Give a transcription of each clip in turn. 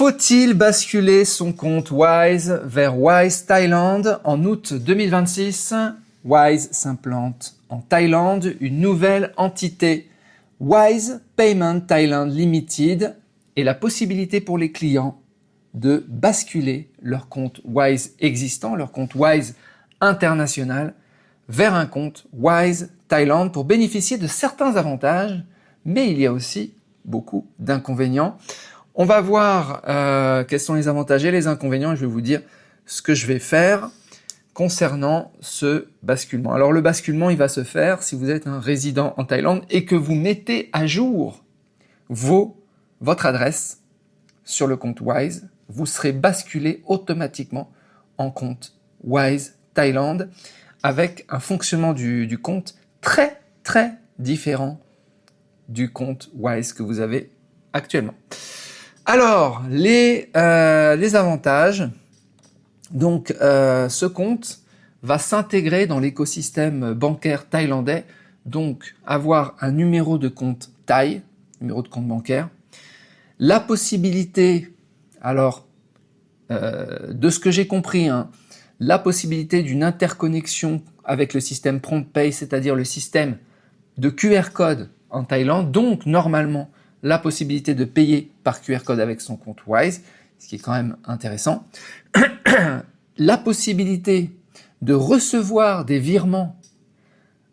Faut-il basculer son compte Wise vers Wise Thaïlande en août 2026? Wise s'implante en Thaïlande, une nouvelle entité, Wise Payment Thailand Limited, et la possibilité pour les clients de basculer leur compte Wise existant, leur compte Wise international, vers un compte Wise Thaïlande pour bénéficier de certains avantages, mais il y a aussi beaucoup d'inconvénients. On va voir quels sont les avantages et les inconvénients et je vais vous dire ce que je vais faire concernant ce basculement. Alors le basculement, il va se faire si vous êtes un résident en Thaïlande et que vous mettez à jour votre adresse sur le compte Wise, vous serez basculé automatiquement en compte Wise Thaïlande avec un fonctionnement du compte très différent du compte Wise que vous avez actuellement. Alors, les avantages, donc ce compte va s'intégrer dans l'écosystème bancaire thaïlandais, donc avoir un numéro de compte Thaï, numéro de compte bancaire, la possibilité, alors de ce que j'ai compris, la possibilité d'une interconnexion avec le système PromptPay, c'est-à-dire le système de QR code en Thaïlande, donc normalement la possibilité de payer par QR code avec son compte Wise, ce qui est quand même intéressant. La possibilité de recevoir des virements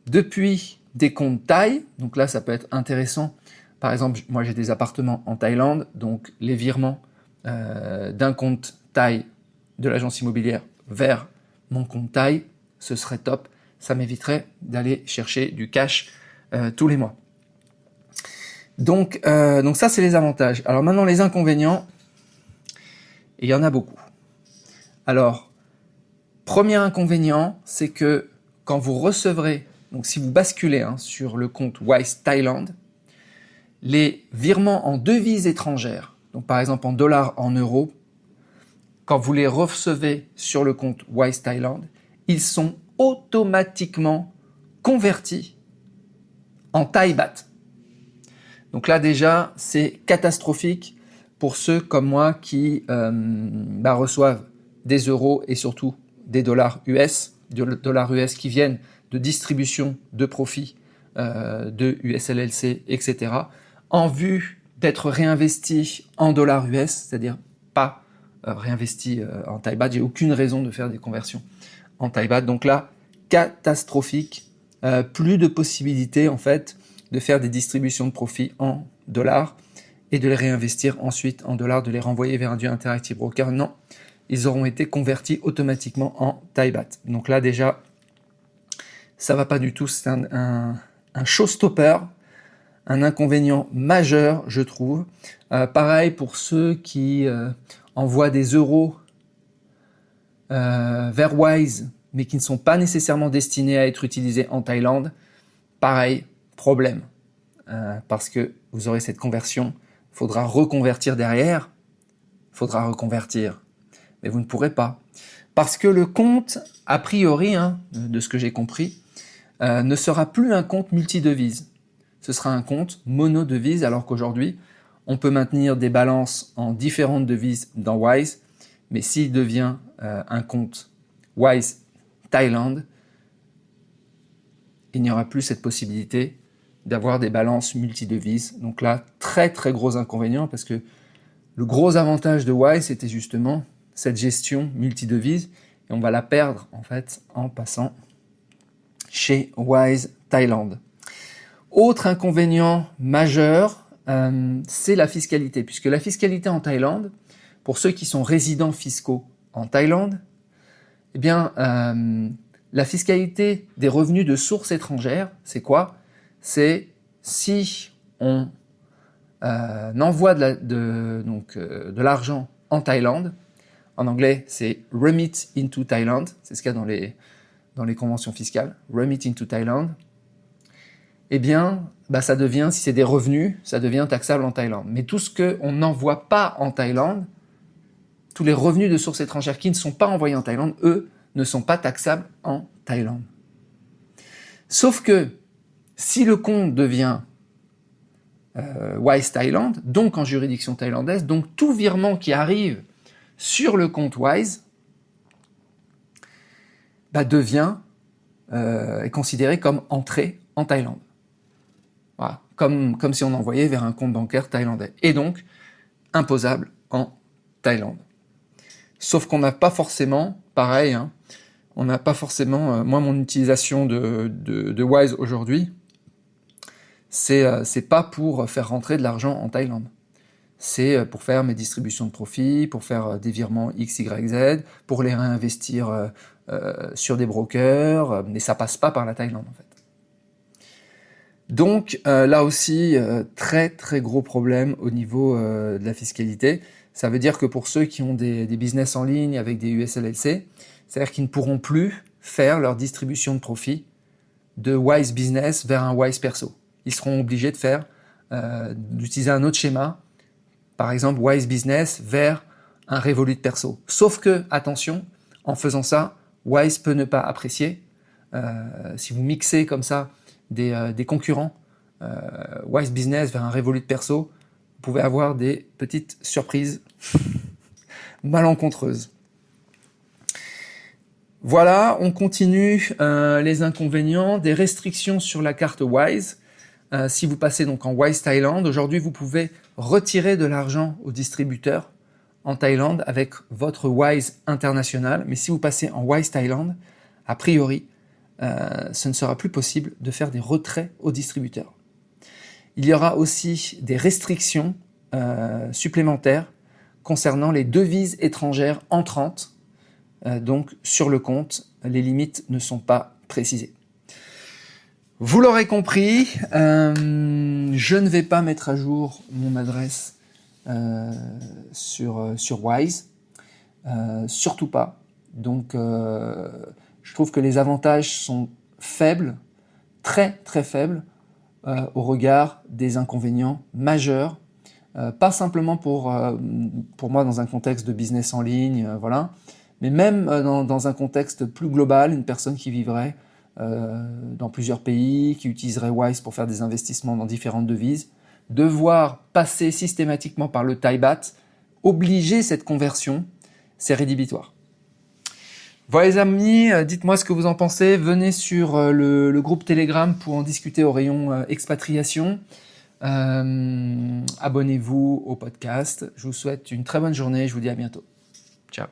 depuis des comptes Thaï, donc là ça peut être intéressant. Par exemple, moi j'ai des appartements en Thaïlande, donc les virements d'un compte Thaï de l'agence immobilière vers mon compte Thaï, ce serait top. Ça m'éviterait d'aller chercher du cash tous les mois. Donc ça, c'est les avantages. Alors maintenant, les inconvénients, et il y en a beaucoup. Alors, premier inconvénient, c'est que quand vous recevrez, donc si vous basculez sur le compte Wise Thailand, les virements en devises étrangères, donc par exemple en dollars, en euros, quand vous les recevez sur le compte Wise Thailand, ils sont automatiquement convertis en Thai baht. Donc là déjà, c'est catastrophique pour ceux comme moi qui reçoivent des euros et surtout des dollars US qui viennent de distribution de profits de USLLC, etc. en vue d'être réinvestis en dollars US, c'est-à-dire pas réinvestis en Thai baht. J'ai aucune raison de faire des conversions en Thai baht. Donc là, catastrophique. Plus de possibilités en fait de faire des distributions de profits en dollars et de les réinvestir ensuite en dollars, de les renvoyer vers un Interactive Broker. Non, ils auront été convertis automatiquement en Thai baht. Donc là déjà, ça va pas du tout, c'est un showstopper, un inconvénient majeur, je trouve. Pareil pour ceux qui envoient des euros vers Wise, mais qui ne sont pas nécessairement destinés à être utilisés en Thaïlande. Pareil, problème, parce que vous aurez cette conversion, il faudra reconvertir derrière, mais vous ne pourrez pas. Parce que le compte, a priori, de ce que j'ai compris, ne sera plus un compte multidevise. Ce sera un compte monodevise, alors qu'aujourd'hui, on peut maintenir des balances en différentes devises dans Wise, mais s'il devient un compte Wise Thailand, il n'y aura plus cette possibilité d'avoir des balances multidevises. Donc là, très gros inconvénient, parce que le gros avantage de Wise, c'était justement cette gestion multidevise, et on va la perdre en fait en passant chez Wise Thailand. Autre inconvénient majeur, c'est la fiscalité, puisque la fiscalité en Thaïlande, pour ceux qui sont résidents fiscaux en Thaïlande, eh bien, la fiscalité des revenus de source étrangère, c'est quoi? C'est si on envoie de l'argent en Thaïlande, en anglais c'est remit into Thailand, c'est ce qu'il y a dans les conventions fiscales, remit into Thailand, eh bien, ça devient, si c'est des revenus, ça devient taxable en Thaïlande. Mais tout ce qu'on n'envoie pas en Thaïlande, tous les revenus de source étrangère qui ne sont pas envoyés en Thaïlande, eux, ne sont pas taxables en Thaïlande. Sauf que si le compte devient Wise Thaïlande, donc en juridiction thaïlandaise, donc tout virement qui arrive sur le compte Wise est considéré comme entrée en Thaïlande. Voilà, comme si on envoyait vers un compte bancaire thaïlandais, et donc imposable en Thaïlande. Sauf qu'on n'a pas forcément, pareil, hein, on n'a pas forcément, moi mon utilisation de Wise aujourd'hui, c'est pas pour faire rentrer de l'argent en Thaïlande. C'est pour faire mes distributions de profits, pour faire des virements X, Y, Z, pour les réinvestir sur des brokers, mais ça passe pas par la Thaïlande en fait. Donc là aussi, très très gros problème au niveau de la fiscalité. Ça veut dire que pour ceux qui ont des business en ligne avec des USLLC, c'est-à-dire qu'ils ne pourront plus faire leur distribution de profit de Wise Business vers un Wise Perso. Ils seront obligés d'utiliser un autre schéma, par exemple Wise Business vers un Revolut Perso. Sauf que, attention, en faisant ça, Wise peut ne pas apprécier. Si vous mixez comme ça des concurrents, Wise Business vers un Revolut Perso, vous pouvez avoir des petites surprises malencontreuses. Voilà, on continue les inconvénients, des restrictions sur la carte Wise. Si vous passez donc en Wise Thaïlande, aujourd'hui vous pouvez retirer de l'argent au distributeur en Thaïlande avec votre Wise international, mais si vous passez en Wise Thaïlande, a priori, ce ne sera plus possible de faire des retraits au distributeur. Il y aura aussi des restrictions supplémentaires concernant les devises étrangères entrantes. Donc sur le compte, les limites ne sont pas précisées. Vous l'aurez compris, je ne vais pas mettre à jour mon adresse sur Wise, surtout pas. Donc je trouve que les avantages sont faibles, très très faibles, au regard des inconvénients majeurs, pas simplement pour moi dans un contexte de business en ligne, voilà, mais même dans un contexte plus global, une personne qui vivrait dans plusieurs pays, qui utiliserait Wise pour faire des investissements dans différentes devises, devoir passer systématiquement par le Thai Baht, obliger cette conversion, c'est rédhibitoire. Voilà les amis, dites-moi ce que vous en pensez, venez sur le groupe Telegram pour en discuter au rayon expatriation. Abonnez-vous au podcast, je vous souhaite une très bonne journée, je vous dis à bientôt.